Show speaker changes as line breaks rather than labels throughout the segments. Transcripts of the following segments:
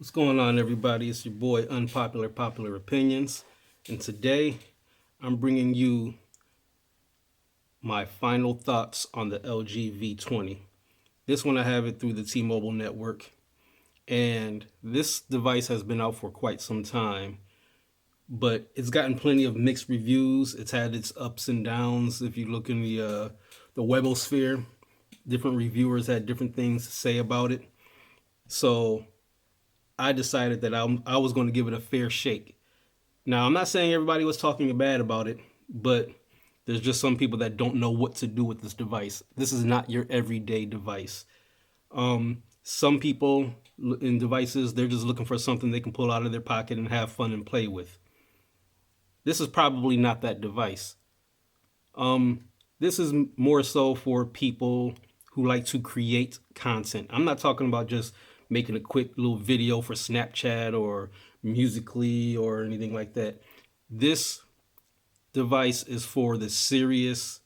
What's going on, everybody? It's your boy Unpopular Popular Opinions, and today I'm bringing you my final thoughts on the LG V20. This one I have it through the T-Mobile network, and this device has been out for quite some time, but it's gotten plenty of mixed reviews. It's had its ups and downs. If you look in the webosphere, different reviewers had different things to say about it. So I decided that I was going to give it a fair shake. Now, I'm not saying everybody was talking bad about it, but there's just some people that don't know what to do with this device. This is not your everyday device. Some people in devices, they're just looking for something they can pull out of their pocket and have fun and play with. This is probably not that device. This is more so for people who like to create content. I'm not talking about just making a quick little video for Snapchat or Musically or anything like that. This device is for the serious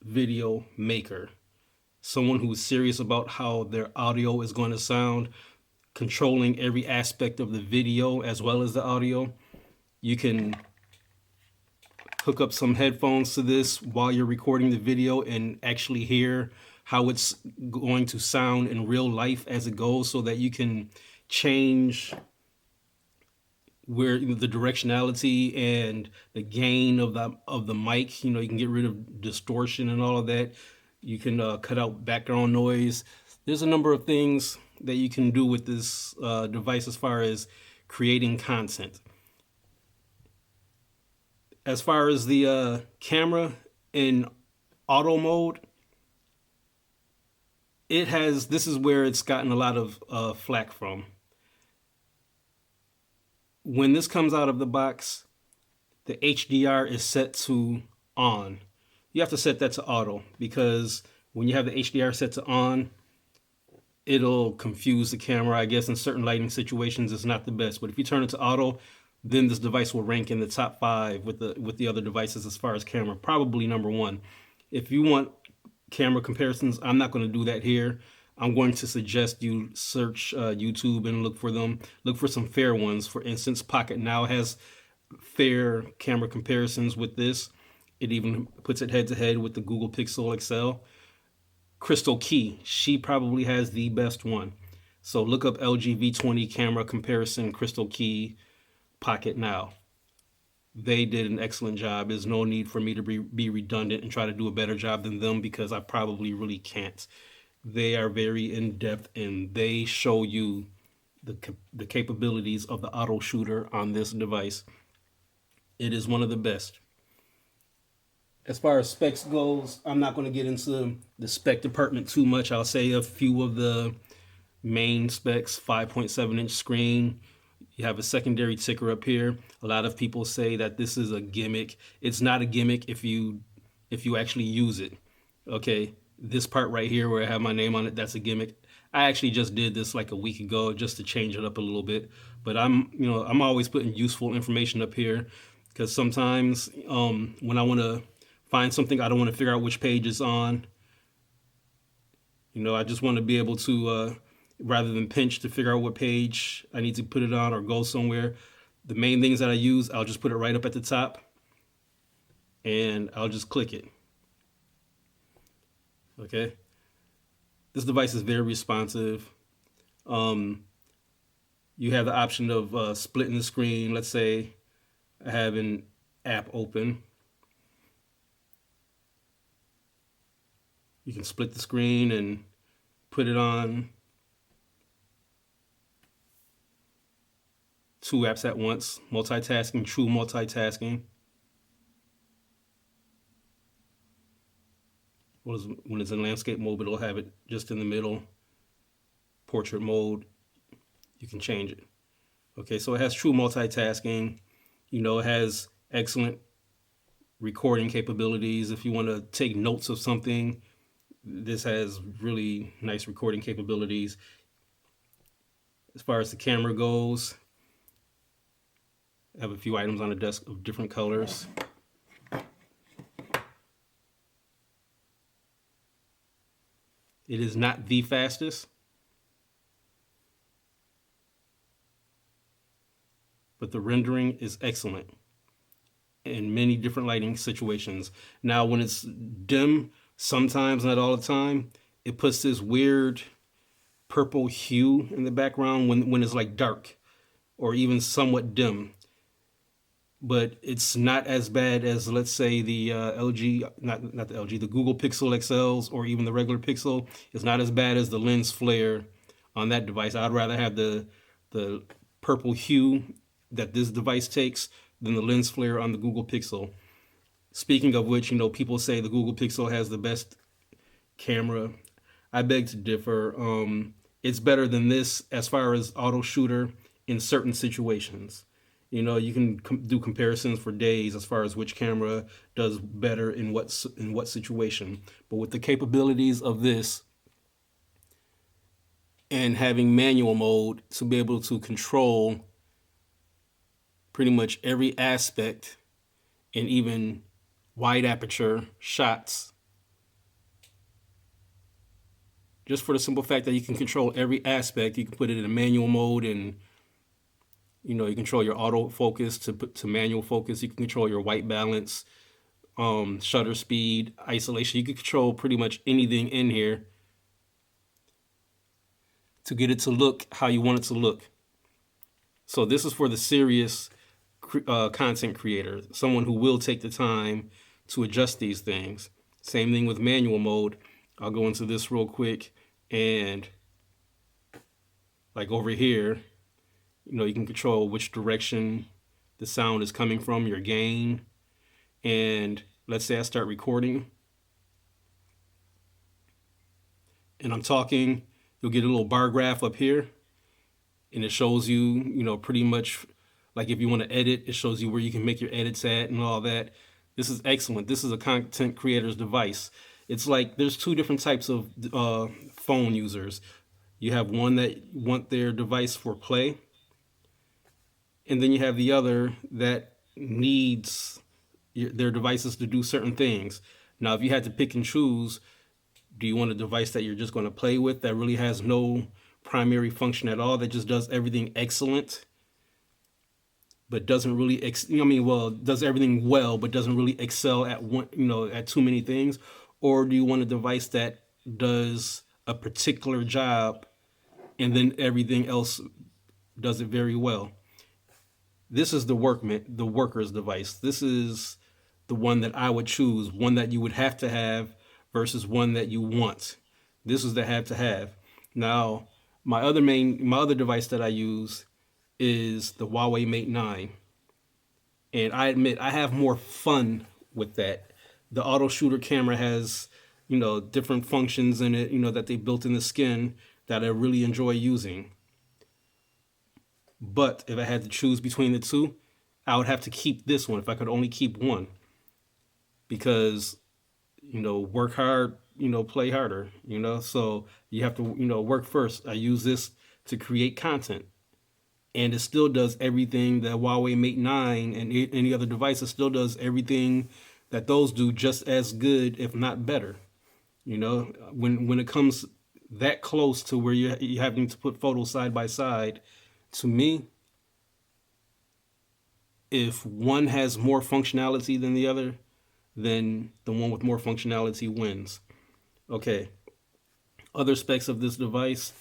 video maker, someone who's serious about how their audio is going to sound, controlling every aspect of the video as well as the audio. You can hook up some headphones to this while you're recording the video and actually hear how it's going to sound in real life as it goes, so that you can change where the directionality and the gain of the mic. You can get rid of distortion and all of that. You can cut out background noise. There's a number of things that you can do with this device as far as creating content. As far as the camera in auto mode, this is where it's gotten a lot of flack from. When this comes out of the box, the HDR is set to on. You have to set that to auto, because when you have the HDR set to on, it'll confuse the camera. I guess in certain lighting situations it's not the best, but if you turn it to auto, then this device will rank in the top 5 with the other devices as far as camera, probably number 1. If you want camera comparisons, I'm not going to do that here. I'm going to suggest you search YouTube and look for them. Look for some fair ones. For instance, Pocket Now has fair camera comparisons with this. It even puts it head to head with the Google Pixel XL. Crystal Key, she probably has the best one. So look up LG V20 camera comparison, Crystal Key, Pocket Now. They did an excellent job. There's no need for me to be redundant and try to do a better job than them, because I probably really can't. They are very in-depth, and they show you the capabilities of the auto shooter on this device. It is one of the best. As far as specs goes, I'm not going to get into the spec department too much. I'll say a few of the main specs. 5.7-inch screen. You have a secondary ticker up here. A lot of people say that this is a gimmick. It's not a gimmick if you actually use it. Okay, this part right here where I have my name on it, that's a gimmick. I actually just did this like a week ago just to change it up a little bit. But I'm always putting useful information up here, because sometimes when I want to find something, I don't want to figure out which page it's on. I just want to be able to rather than pinch to figure out what page I need to put it on or go somewhere. The main things that I use, I'll just put it right up at the top, and I'll just click it. Okay. This device is very responsive. You have the option of splitting the screen. Let's say I have an app open. You can split the screen and put it on 2 apps at once. Multitasking, true multitasking. When it's in landscape mode, it'll have it just in the middle. Portrait mode, you can change it. Okay, so it has true multitasking. It has excellent recording capabilities. If you want to take notes of something, this has really nice recording capabilities. As far as the camera goes, I have a few items on the desk of different colors. It is not the fastest, but the rendering is excellent in many different lighting situations. Now, when it's dim, sometimes, not all the time, it puts this weird purple hue in the background when it's like dark or even somewhat dim. But it's not as bad as, let's say, the LG, not the LG, the Google Pixel XLs or even the regular Pixel. It's not as bad as the lens flare on that device. I'd rather have the purple hue that this device takes than the lens flare on the Google Pixel. Speaking of which, people say the Google Pixel has the best camera. I beg to differ. It's better than this as far as auto shooter in certain situations. You can do comparisons for days as far as which camera does better in what situation. But with the capabilities of this and having manual mode to be able to control pretty much every aspect and even wide aperture shots, just for the simple fact that you can control every aspect. You can put it in a manual mode, and you control your auto focus to manual focus. You can control your white balance, shutter speed, isolation. You can control pretty much anything in here to get it to look how you want it to look. So this is for the serious content creator, someone who will take the time to adjust these things. Same thing with manual mode. I'll go into this real quick, and like over here, you can control which direction the sound is coming from, your gain. And let's say I start recording and I'm talking, you'll get a little bar graph up here, and it shows you, pretty much like if you want to edit, it shows you where you can make your edits at and all that. This is excellent. This is a content creator's device. It's like there's two different types of phone users. You have one that want their device for play, and then you have the other that needs their devices to do certain things. Now, if you had to pick and choose, do you want a device that you're just going to play with that really has no primary function at all, that just does everything excellent, but doesn't really, does everything well, but doesn't really excel at at too many things? Or do you want a device that does a particular job and then everything else does it very well? This is the worker's device. This is the one that I would choose, one that you would have to have versus one that you want. This is the have to have. Now, my other device that I use is the Huawei Mate 9. And I admit I have more fun with that. The auto shooter camera has, different functions in it, that they built in the skin that I really enjoy using. But if I had to choose between the two, I would have to keep this one if I could only keep one. Because, work hard, play harder, so you have to, work first. I use this to create content. And it still does everything that Huawei Mate 9 and any other device. It still does everything that those do just as good, if not better. When it comes that close to where you're having to put photos side by side, to me, if one has more functionality than the other, then the one with more functionality wins. Okay. Other specs of this device.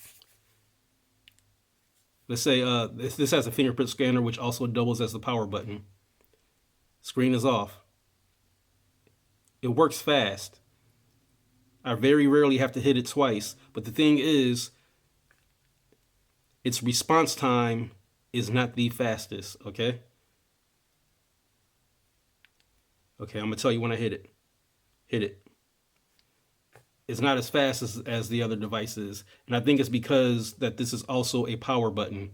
Let's say this has a fingerprint scanner, which also doubles as the power button. Screen is off. It works fast. I very rarely have to hit it twice. But the thing is, its response time is not the fastest, okay? Okay, I'm going to tell you when I hit it. Hit it. It's not as fast as the other devices. And I think it's because that this is also a power button.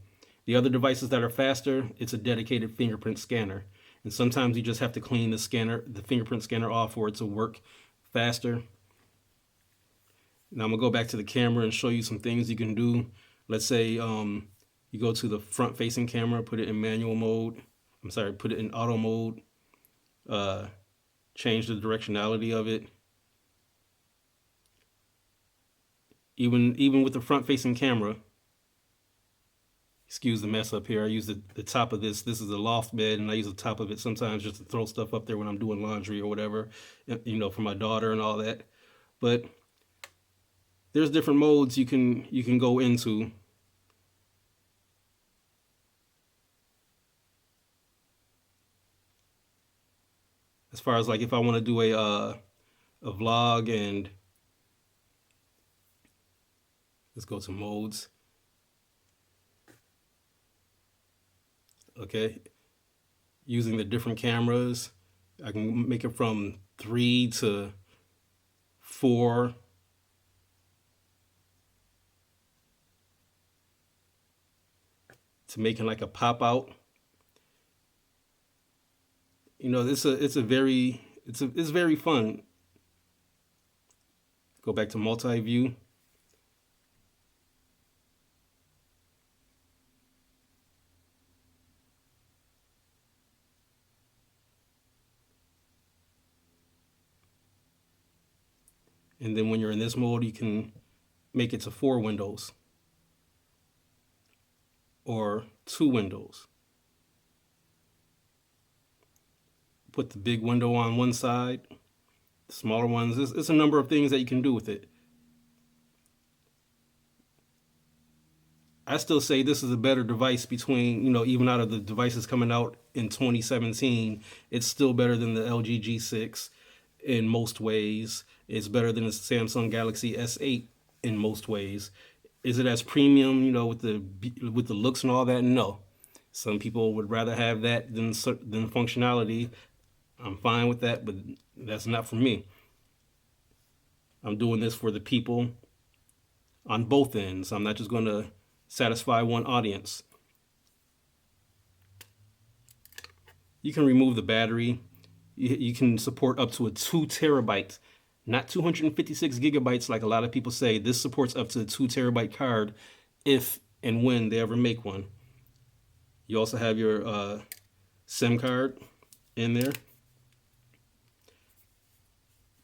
The other devices that are faster, it's a dedicated fingerprint scanner. And sometimes you just have to clean the fingerprint scanner off for it to work faster. Now I'm going to go back to the camera and show you some things you can do. Let's say you go to the front-facing camera, put it in manual mode. Put it in auto mode. Change the directionality of it. Even with the front-facing camera, Excuse the mess up here. I use the top of this. This is a loft bed, and I use the top of it sometimes just to throw stuff up there when I'm doing laundry or whatever, for my daughter and all that. But there's different modes you can go into. As far as like if I want to do a vlog, and let's go to modes. Okay, using the different cameras, I can make it from 3 to 4. To making like a pop out. It's very fun. Go back to multi-view. And then when you're in this mode, you can make it to 4 windows or 2 windows. Put the big window on one side, the smaller ones. It's a number of things that you can do with it. I still say this is a better device between, even out of the devices coming out in 2017, it's still better than the LG G6 in most ways. It's better than the Samsung Galaxy S8 in most ways. Is it as premium, with the looks and all that? No. Some people would rather have that than functionality. I'm fine with that, but that's not for me. I'm doing this for the people on both ends. I'm not just going to satisfy one audience. You can remove the battery. You can support up to a 2 terabyte, not 256 gigabytes like a lot of people say. This supports up to a 2 terabyte card if and when they ever make one. You also have your SIM card in there.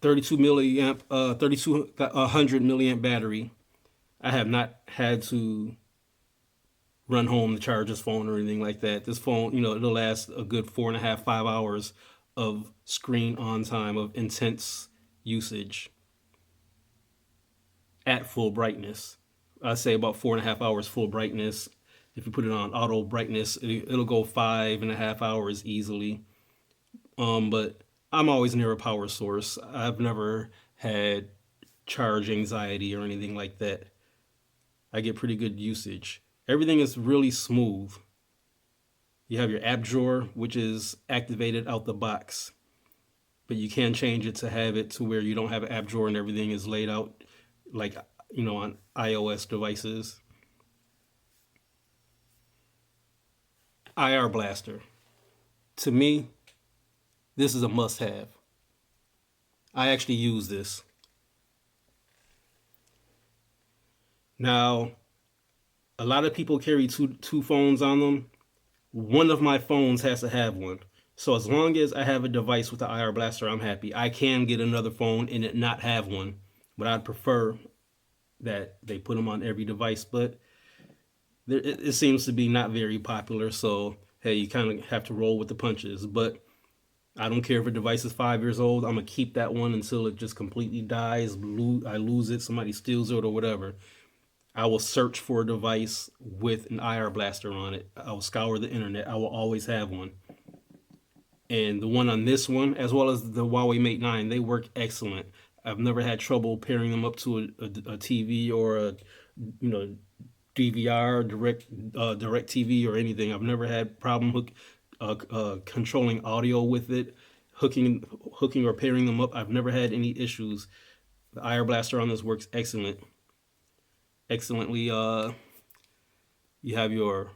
3200 milliamp battery. I have not had to run home to charge this phone or anything like that. This phone, it'll last a good 4.5, 5 hours of screen on time, of intense usage at full brightness. I say about 4.5 hours full brightness. If you put it on auto brightness, it'll go 5.5 hours easily. But I'm always near a power source. I've never had charge anxiety or anything like that. I get pretty good usage. Everything is really smooth. You have your app drawer, which is activated out the box, but you can change it to have it to where you don't have an app drawer and everything is laid out like, on iOS devices. IR Blaster. To me, this is a must-have. I actually use this. Now, a lot of people carry two phones on them. One of my phones has to have one. So as long as I have a device with the IR Blaster, I'm happy. I can get another phone and it not have one, but I'd prefer that they put them on every device. But it seems to be not very popular, so hey, you kind of have to roll with the punches. But I don't care if a device is 5 years old. I'm gonna keep that one until it just completely dies. I lose it, somebody steals it, or whatever. I will search for a device with an IR Blaster on it. I will scour the internet. I will always have one. And the one on this one, as well as the Huawei Mate 9, they work excellent. I've never had trouble pairing them up to a TV or a DVR, direct TV or anything. I've never had problem controlling audio with it, hooking or pairing them up. I've never had any issues. The IR Blaster on this works excellently. You have your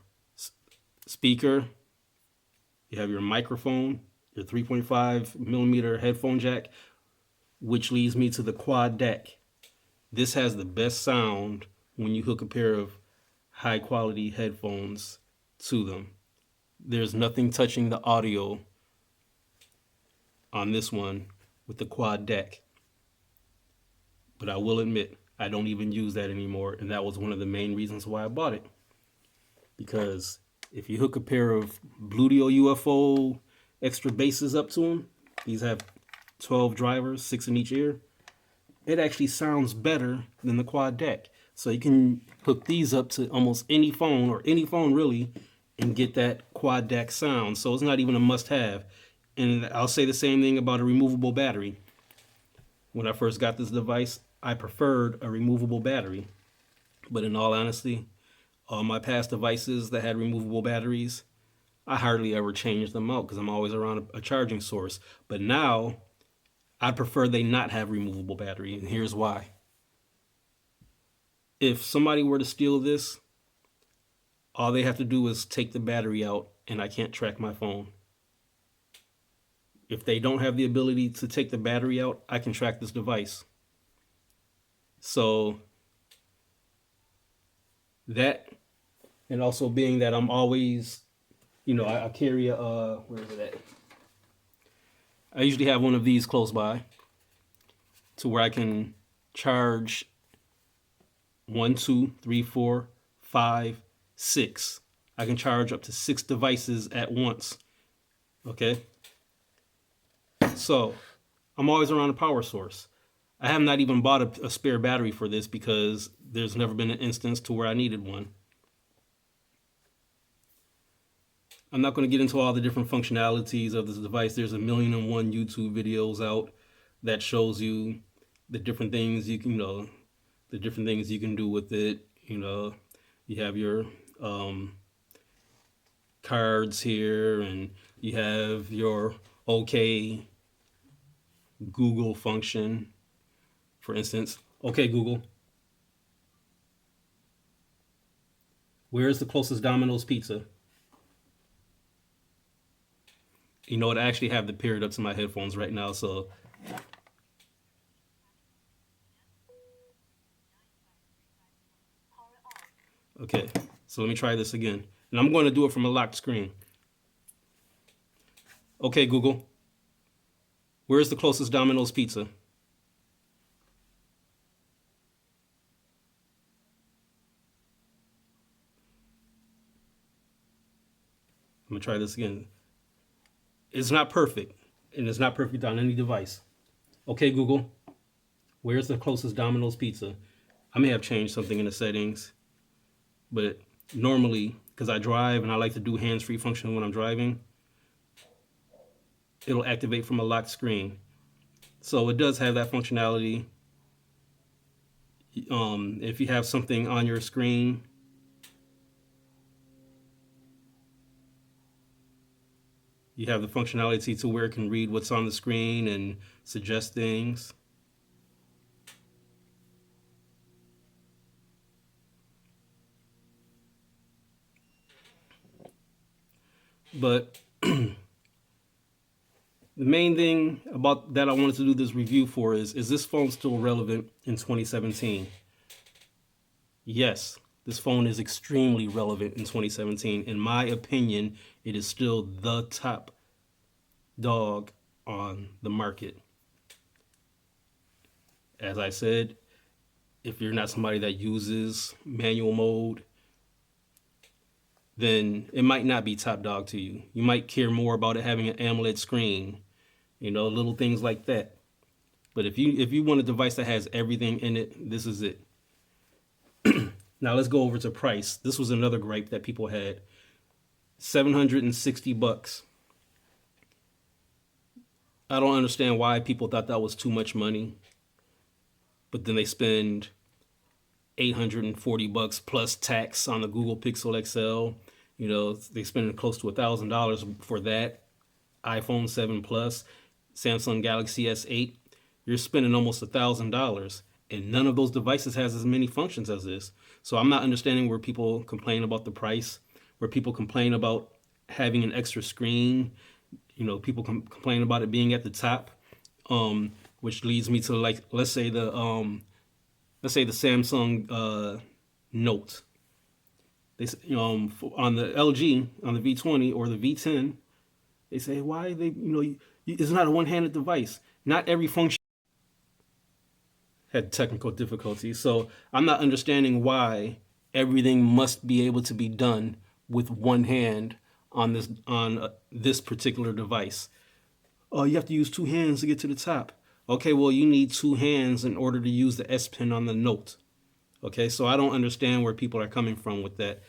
speaker, you have your microphone, your 3.5 millimeter headphone jack, which leads me to the quad deck. This has the best sound when you hook a pair of high quality headphones to them. There's nothing touching the audio on this one with the quad deck. But I will admit, I don't even use that anymore, and that was one of the main reasons why I bought it. because if you hook a pair of Bluetooth UFO extra bases up to them, these have 12 drivers, 6 in each ear, it actually sounds better than the quad deck. So you can hook these up to almost any phone, or any phone really, and get that quad deck sound. So it's not even a must-have. And I'll say the same thing about a removable battery. When I first got this device, I preferred a removable battery. But in all honesty, all my past devices that had removable batteries, I hardly ever changed them out because I'm always around a charging source. But now, I prefer they not have removable battery, and here's why. If somebody were to steal this, all they have to do is take the battery out, and I can't track my phone. If they don't have the ability to take the battery out, I can track this device. So that, and also being that I'm always, I carry a, where is it at? I usually have one of these close by to where I can charge 1, 2, 3, 4, 5, 6. I can charge up to 6 devices at once. Okay? So I'm always around a power source. I have not even bought a spare battery for this because there's never been an instance to where I needed one. I'm not going to get into all the different functionalities of this device. There's 1,000,001 YouTube videos out that shows you the different things you can, the different things you can do with it. You have your cards here, and you have your OK Google function. For instance, OK Google, where is the closest Domino's pizza? I actually have the paired up to my headphones right now, so okay, so let me try this again. And I'm going to do it from a locked screen. Okay, Google, where's the closest Domino's pizza? I'm going to try this again. It's not perfect, and it's not perfect on any device. Okay, Google, where's the closest Domino's pizza? I may have changed something in the settings, but normally, because I drive and I like to do hands-free function when I'm driving, it'll activate from a locked screen. So it does have that functionality. If you have something on your screen, you have the functionality to where it can read what's on the screen and suggest things. But the main thing about that I wanted to do this review for is this phone still relevant in 2017? Yes, this phone is extremely relevant in 2017. In my opinion, it is still the top dog on the market. As I said, if you're not somebody that uses manual mode, then it might not be top dog to you. You might care more about it having an AMOLED screen, little things like that. But if you want a device that has everything in it, this is it. Now let's go over to price. This was another gripe that people had. $760. I don't understand why people thought that was too much money. But then they spend $840 plus tax on the Google Pixel XL. They spend close to $1,000 for that. iPhone 7 Plus, Samsung Galaxy S8. You're spending almost $1,000, and none of those devices has as many functions as this. So I'm not understanding where people complain about the price, where people complain about having an extra screen. People complain about it being at the top, which leads me to, like, let's say the Samsung Note. They on the LG, on the V20 or the V10, they say, why they it's not a one-handed device. Not every function had technical difficulties. So I'm not understanding why everything must be able to be done with one hand on this particular device. Oh, you have to use two hands to get to the top. Okay, well, you need two hands in order to use the S Pen on the Note. Okay, so I don't understand where people are coming from with that.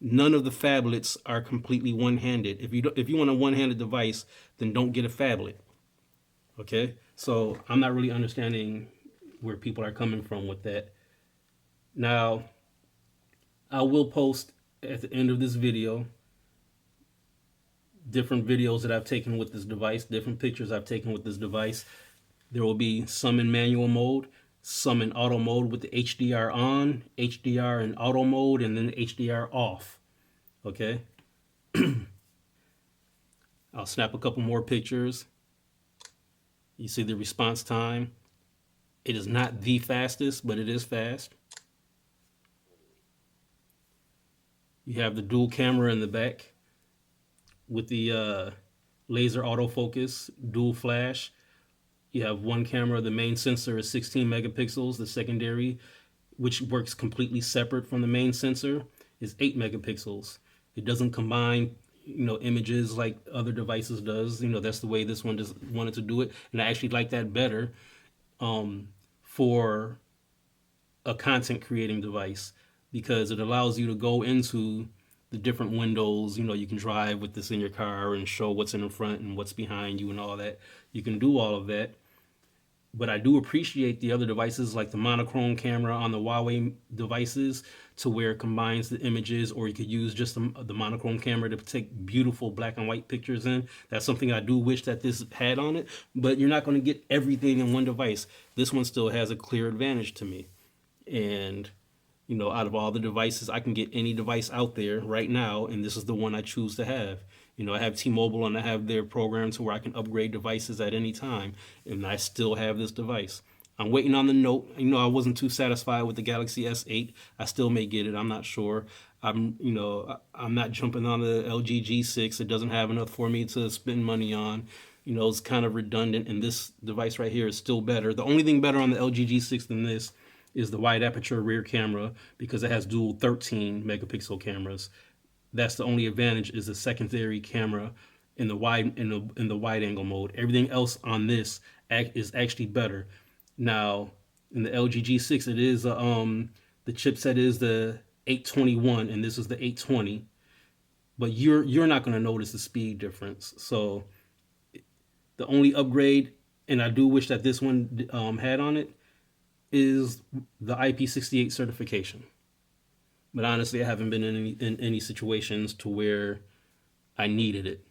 None of the phablets are completely one-handed. If you want a one-handed device, then don't get a phablet. Okay, so I'm not really understanding where people are coming from with that. Now, I will post at the end of this video different videos that I've taken with this device, different pictures I've taken with this device. There will be some in manual mode, some in auto mode with the HDR on, HDR in auto mode, and then HDR off. Okay. I'll snap a couple more pictures. You see the response time. It is not the fastest, but it is fast. You have the dual camera in the back with the laser autofocus, dual flash. You have one camera. The main sensor is 16 megapixels. The secondary, which works completely separate from the main sensor, is 8 megapixels. It doesn't combine, images like other devices does. That's the way this one just wanted to do it, and I actually like that better for a content creating device, because it allows you to go into the different windows. You can drive with this in your car and show what's in the front and what's behind you and all that. You can do all of that. But I do appreciate the other devices, like the monochrome camera on the Huawei devices, to where it combines the images, or you could use just the monochrome camera to take beautiful black and white pictures in. That's something I do wish that this had on it, but you're not going to get everything in one device. This one still has a clear advantage to me. And out of all the devices, I can get any device out there right now, and this is the one I choose to have. I have T-Mobile, and I have their program to where I can upgrade devices at any time, and I still have this device. I'm waiting on the Note. I wasn't too satisfied with the Galaxy S8. I still may get it. I'm not sure. I'm not jumping on the LG G6. It doesn't have enough for me to spend money on. It's kind of redundant, and this device right here is still better. The only thing better on the LG G6 than this is the wide aperture rear camera, because it has dual 13 megapixel cameras. That's the only advantage, is the secondary camera in the wide angle mode. Everything else on this is actually better. Now, in the LG G6, it is the chipset is the 821, and this is the 820. But you're not going to notice the speed difference. So the only upgrade, and I do wish that this one had on it, is the IP68 certification. But honestly, I haven't been in any situations to where I needed it.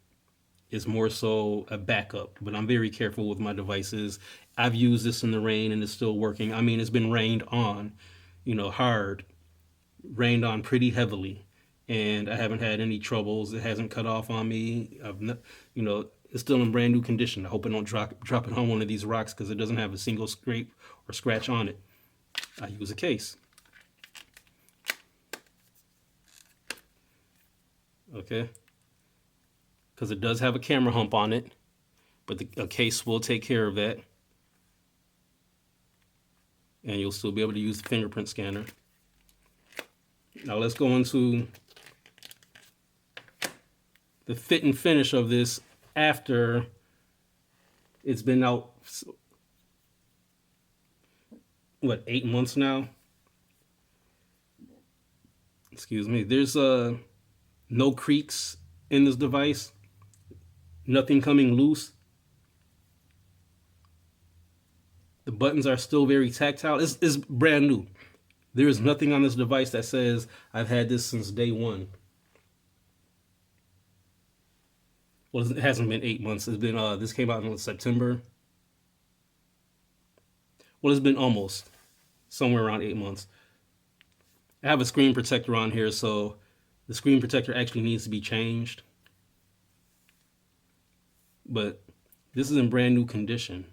It's more so a backup, but I'm very careful with my devices. I've used this in the rain and it's still working. I mean, it's been rained on, hard, rained on pretty heavily, and I haven't had any troubles. It hasn't cut off on me. It's still in brand new condition. I hope I don't drop it on one of these rocks, because it doesn't have a single scrape or scratch on it. I use a case. Okay, because it does have a camera hump on it, but a case will take care of that, and you'll still be able to use the fingerprint scanner. Now let's go into the fit and finish of this after it's been out, 8 months now? Excuse me. There's no creaks in this device, nothing coming loose. The buttons are still very tactile. It's brand new. There is nothing on this device that says I've had this since day one. Well, it hasn't been 8 months. It's been this came out in September. Well, it's been almost somewhere around 8 months. I have a screen protector on here, so the screen protector actually needs to be changed. But this is in brand new condition.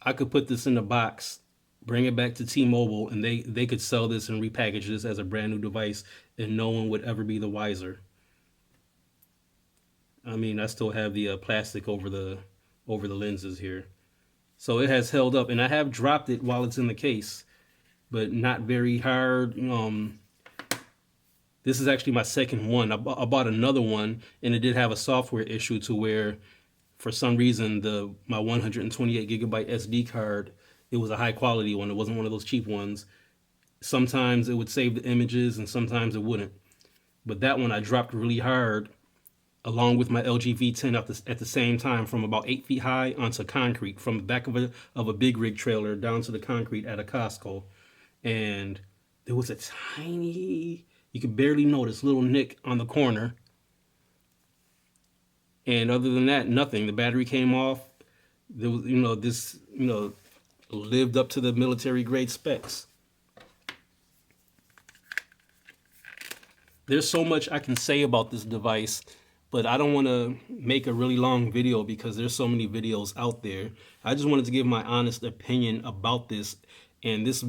I could put this in a box, bring it back to T-Mobile, and they could sell this and repackage this as a brand new device, and no one would ever be the wiser. I mean, I still have the plastic over the lenses here. So it has held up, and I have dropped it while it's in the case, but not very hard. This is actually my second one. I bought another one, and it did have a software issue to where, for some reason, my 128 gigabyte SD card, it was a high quality one. It wasn't one of those cheap ones. Sometimes it would save the images, and sometimes it wouldn't. But that one I dropped really hard, along with my LG V10 at the same time, from about 8 feet high onto concrete, from the back of a big rig trailer down to the concrete at a Costco. And there was a tiny, you could barely notice, little nick on the corner. And other than that, nothing. The battery came off. There was, this, lived up to the military grade specs. There's so much I can say about this device, but I don't want to make a really long video because there's so many videos out there. I just wanted to give my honest opinion about this, and this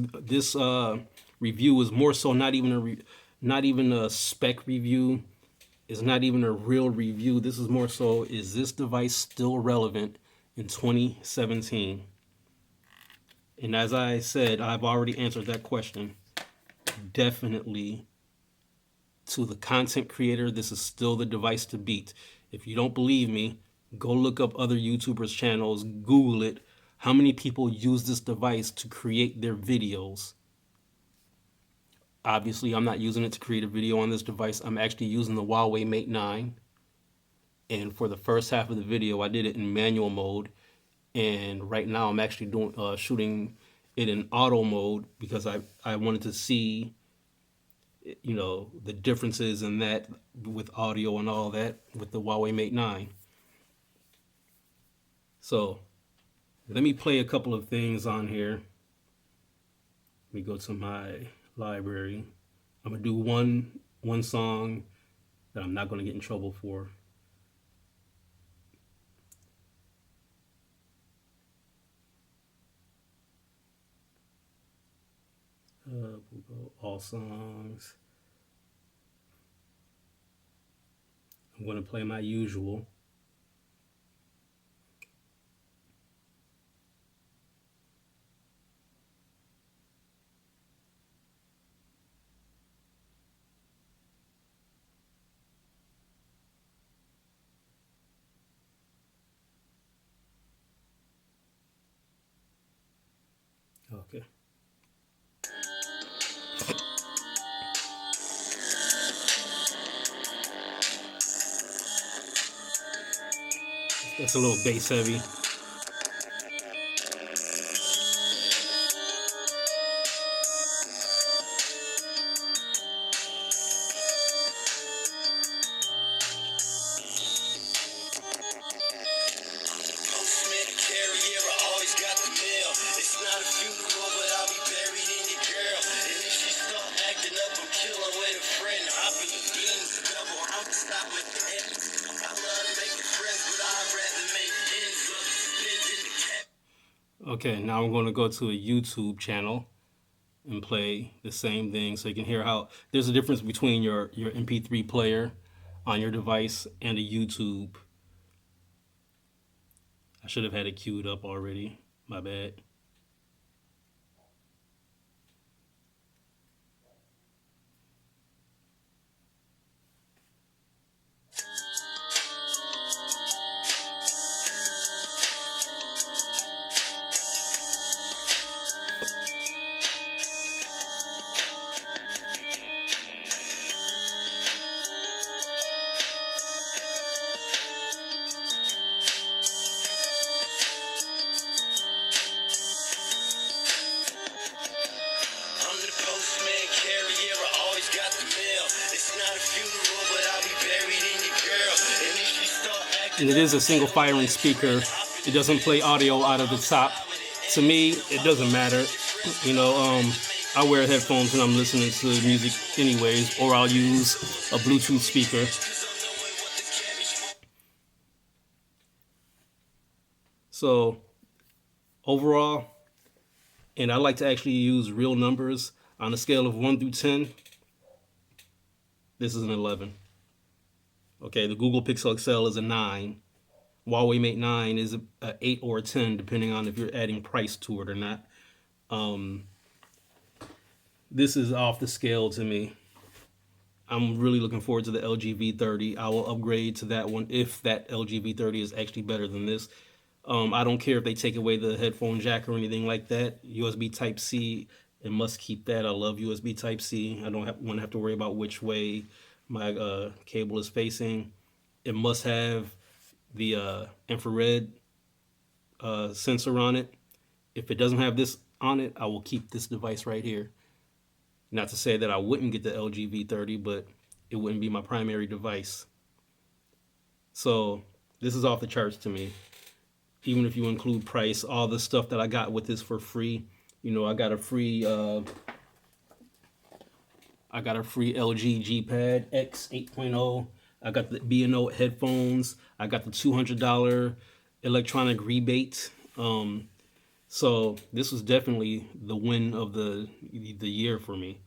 review is more so not even a spec review. It's not even a real review. This is more so, is this device still relevant in 2017? And as I said, I've already answered that question. Definitely. To the content creator, this is still the device to beat. If you don't believe me, go look up other YouTubers' channels, Google it. How many people use this device to create their videos? Obviously, I'm not using it to create a video on this device. I'm actually using the Huawei Mate 9. And for the first half of the video, I did it in manual mode. And right now, I'm actually shooting it in auto mode because I wanted to see, the differences in that with audio and all that with the Huawei Mate 9. So let me play a couple of things on here. Let me go to my library. I'm gonna do one song that I'm not gonna get in trouble for. We'll go all songs. I'm gonna play my usual. Okay. That's a little bass heavy. Okay, now I'm going to go to a YouTube channel and play the same thing so you can hear how there's a difference between your MP3 player on your device and a YouTube. I should have had it queued up already. My bad. And it is a single firing speaker. It doesn't play audio out of the top. To me, it doesn't matter. I wear headphones when I'm listening to music anyways, or I'll use a Bluetooth speaker. So overall, and I like to actually use real numbers, on a scale of 1 through 10, this is an 11. Okay, the Google Pixel XL is a 9. Huawei Mate 9 is a 8 or a 10, depending on if you're adding price to it or not. This is off the scale to me. I'm really looking forward to the LG V30. I will upgrade to that one if that LG V30 is actually better than this. I don't care if they take away the headphone jack or anything like that. USB Type C, it must keep that. I love USB Type C. I don't want to have to worry about which way my cable is facing. It must have the infrared sensor on it. If it doesn't have this on it, I will keep this device right here. Not to say that I wouldn't get the LG V30, but it wouldn't be my primary device. So this is off the charts to me. Even if you include price, all the stuff that I got with this for free. You know, I got a free LG G Pad X 8.0. I got the B&O headphones. I got the $200 electronic rebate. So this was definitely the win of the year for me.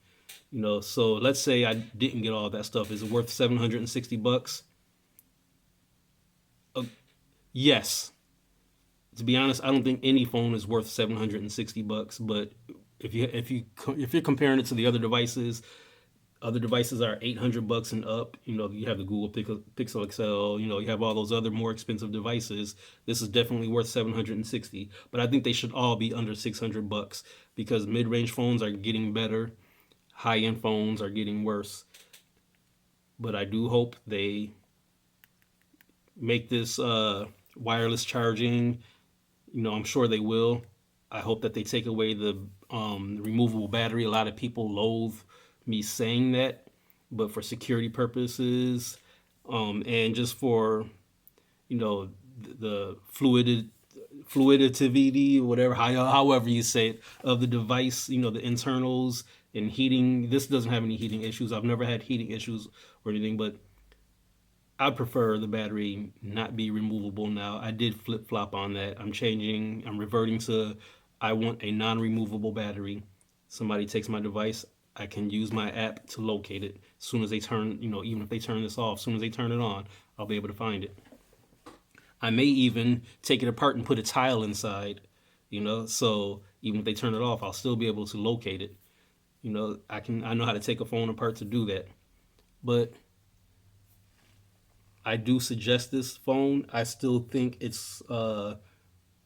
You know, so let's say I didn't get all that stuff. Is it worth $760? Yes. To be honest, I don't think any phone is worth $760. But if you're comparing it to the other devices are $800 and up. You know, you have the Google Pixel XL. You know, you have all those other more expensive devices. This is definitely worth 760. But I think they should all be under $600 because mid-range phones are getting better, high-end phones are getting worse. But I do hope they make this wireless charging. You know, I'm sure they will. I hope that they take away the removable battery. A lot of people loathe me saying that, but for security purposes, and just for, you know, the fluidity, whatever, however you say it, of the device, you know, the internals and heating. This doesn't have any heating issues. I've never had heating issues or anything, but I prefer the battery not be removable now. I did flip flop on that. I'm reverting to, I want a non-removable battery. Somebody takes my device, I can use my app to locate it. As soon as they turn, you know, even if they turn this off, as soon as they turn it on, I'll be able to find it. I may even take it apart and put a tile inside, you know, so even if they turn it off, I'll still be able to locate it. You know, I know how to take a phone apart to do that. But I do suggest this phone. I still think it's the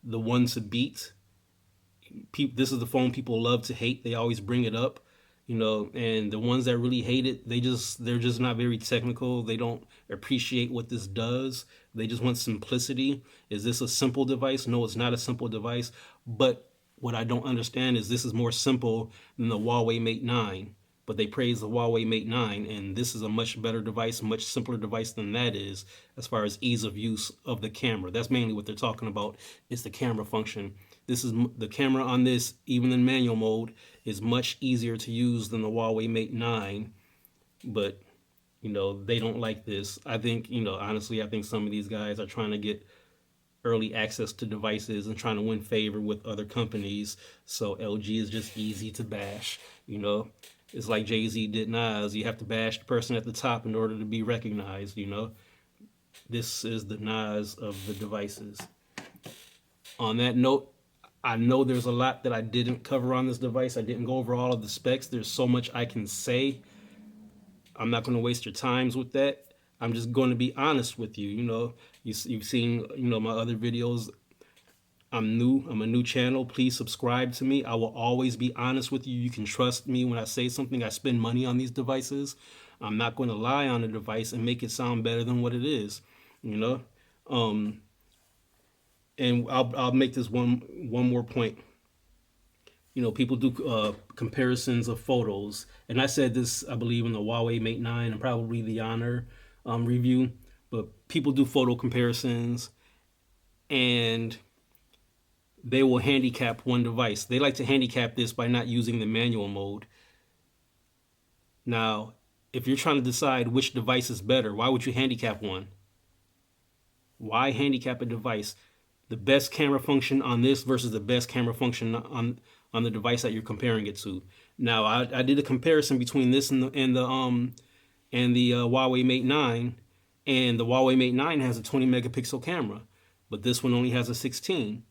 one to beat. This is the phone people love to hate. They always bring it up, you know, and the ones that really hate it, they're just not very technical. They don't appreciate what this does. They just want simplicity. Is this a simple device? No, it's not a simple device. But what I don't understand is this is more simple than the Huawei Mate 9. But they praise the Huawei Mate 9, and this is a much better device, much simpler device than that is, as far as ease of use of the camera. That's mainly what they're talking about, is the camera function. This is the camera on this, even in manual mode, is much easier to use than the Huawei Mate 9. But, you know, they don't like this. I think, you know, honestly, I think some of these guys are trying to get early access to devices and trying to win favor with other companies. So LG is just easy to bash, you know. It's like Jay-Z did Nas. You have to bash the person at the top in order to be recognized, you know. This is the Nas of the devices. On that note, I know there's a lot that I didn't cover on this device. I didn't go over all of the specs. There's so much I can say. I'm not going to waste your times with that. I'm just going to be honest with you. You know, you've seen, you know, my other videos. I'm new. I'm a new channel. Please subscribe to me. I will always be honest with you. You can trust me when I say something. I spend money on these devices. I'm not going to lie on a device and make it sound better than what it is, you know. And I'll make this one more point. You know, people do comparisons of photos, and I said this, I believe, in the Huawei Mate 9 and probably the Honor review. But people do photo comparisons, and they will handicap one device. They like to handicap this by not using the manual mode. Now, if you're trying to decide which device is better, why would you handicap one? Why handicap a device? The best camera function on this versus the best camera function on the device that you're comparing it to. Now, I did a comparison between this and the Huawei Mate 9, and the Huawei Mate 9 has a 20 megapixel camera, but this one only has a 16.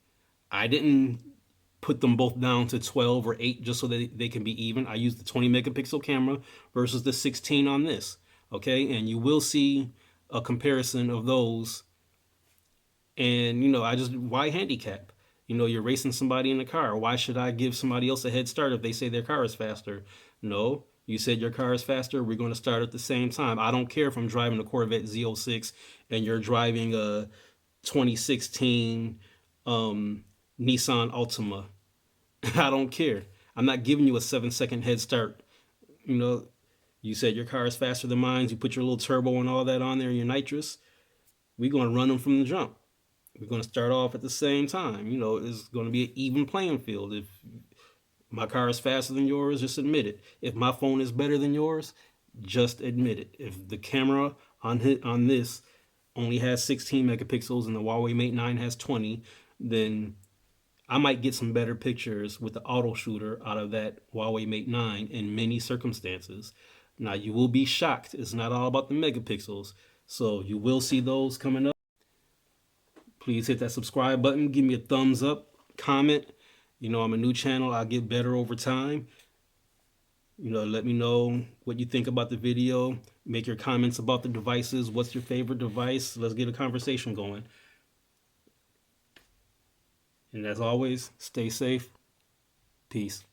I didn't put them both down to 12 or 8 just so that they can be even. I used the 20 megapixel camera versus the 16 on this. Okay, and you will see a comparison of those. And why handicap? You're racing somebody in the car. Why should I give somebody else a head start if they say their car is faster? No, you said your car is faster. We're going to start at the same time. I don't care if I'm driving a Corvette Z06 and you're driving a 2016 Nissan Altima. I don't care. I'm not giving you a 7-second head start. You said your car is faster than mine. You put your little turbo and all that on there, and your nitrous. We're going to run them from the jump. We're going to start off at the same time. It's going to be an even playing field. If my car is faster than yours, just admit it. If my phone is better than yours, just admit it. If the camera on this only has 16 megapixels and the Huawei Mate 9 has 20, then I might get some better pictures with the auto shooter out of that Huawei Mate 9 in many circumstances. Now, you will be shocked. It's not all about the megapixels. So you will see those coming up. Please hit that subscribe button. Give me a thumbs up, comment. I'm a new channel. I'll get better over time. Let me know what you think about the video. Make your comments about the devices. What's your favorite device? Let's get a conversation going. And as always, stay safe. Peace.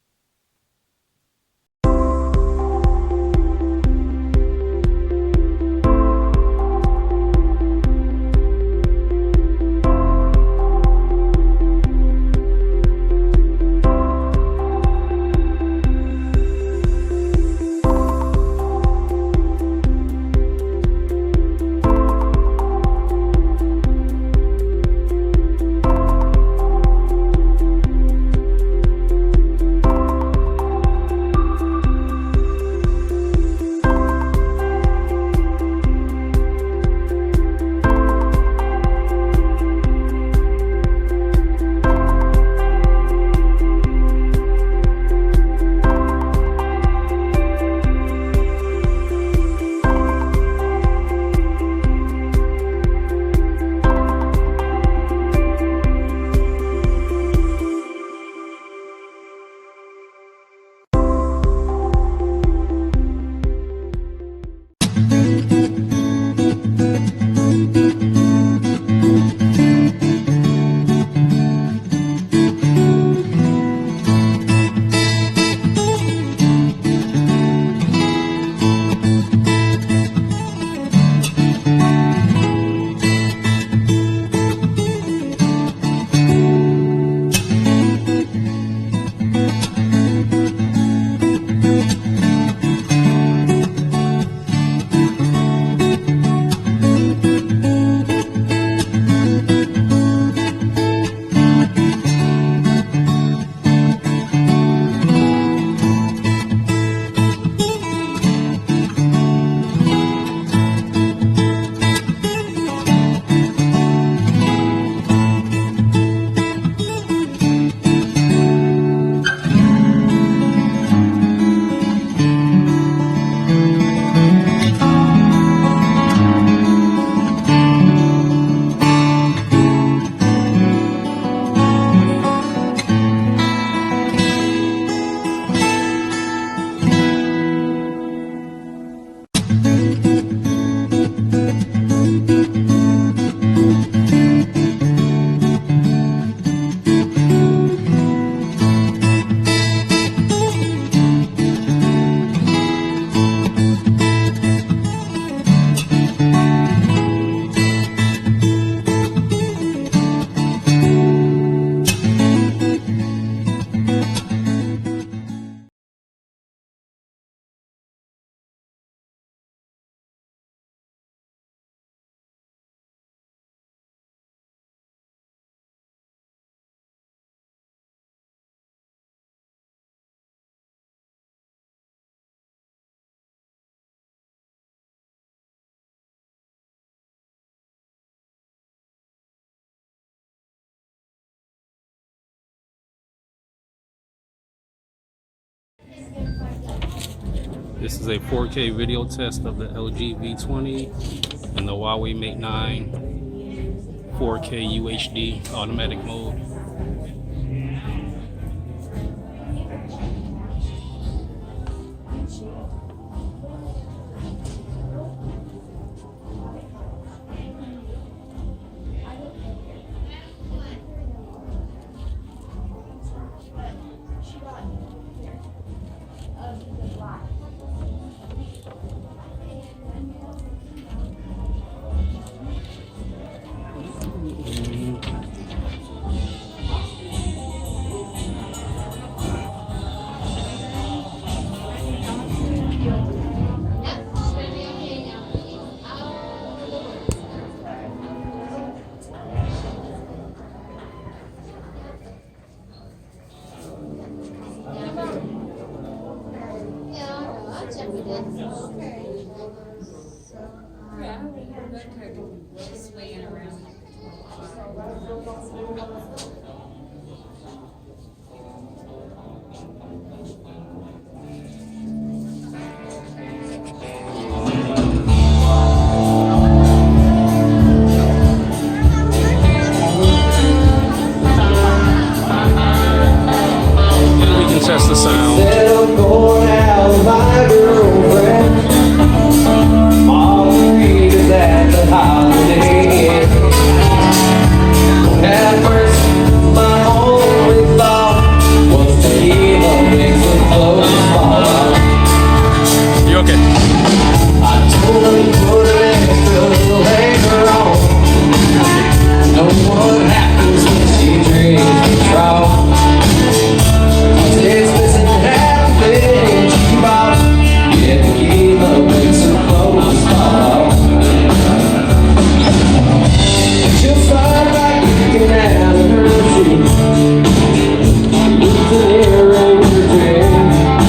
This is a 4K video test of the LG V20 and the Huawei Mate 9 4K UHD automatic mode.
Okay. Yeah, I remember that turkey swinging around.